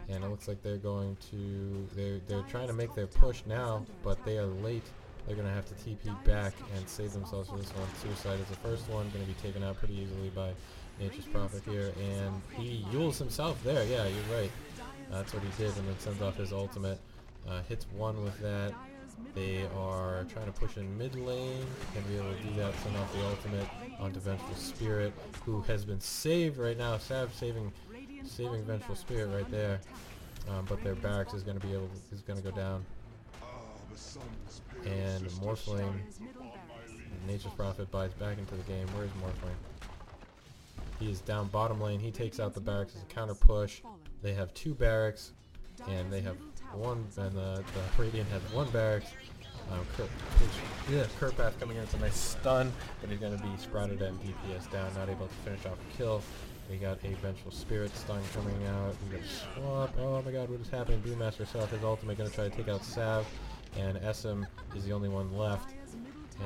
And it looks like they're going to, they're trying to make their push now, but they are late. They're going to have to TP back and save themselves for this one. Suicide is the first one, going to be taken out pretty easily by Nature's Prophet here, and he yules himself there. Yeah, you're right. That's what he did, and then sends off his ultimate. Hits one with that. They are trying to push in mid lane, and be able to do that, send off the ultimate onto Vengeful Spirit, who has been saved right now. Sav saving Vengeful Spirit right there, but their barracks is going to go down. And Morphling, Nature's Prophet buys back into the game. Where's Morphling? He is down bottom lane. He takes out the barracks as a counter push. They have two barracks, and they have one, and the Radiant has one barracks. Kerpath coming in. It's a nice stun, but he's going to be sprouted and DPS down, not able to finish off a kill. We got a Vengeful Spirit stun coming out. We got Swap. Oh my god, what is happening? Brewmaster self his ultimate, going to try to take out Sav, and SM is the only one left.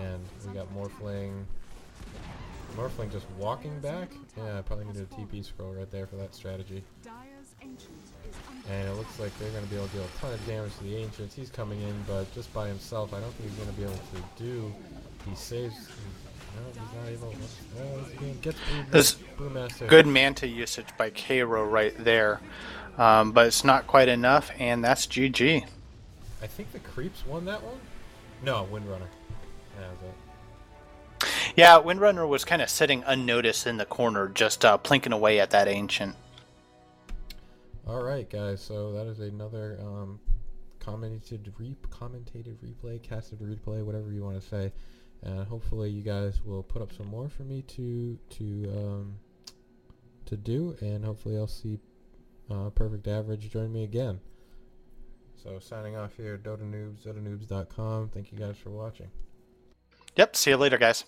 And we got Morphling just walking back. Yeah, I probably needed a TP scroll right there for that strategy. And it looks like they're going to be able to deal a ton of damage to the Ancients. He's coming in, but just by himself, I don't think he's going to be able to do. He saves. No, he's not able. He gets Brewmaster. Good Manta usage by Cairo right there, but it's not quite enough, and that's GG. I think the Creeps won that one. No, Windrunner. Yeah, but yeah, Windrunner was kind of sitting unnoticed in the corner, just plinking away at that Ancient. Alright guys, so that is another commentated replay, casted replay, whatever you want to say. And hopefully you guys will put up some more for me to do, and hopefully I'll see Perfect Average join me again. So signing off here, Dota Noobs, dotanoobs.com. Thank you guys for watching. Yep, see you later guys.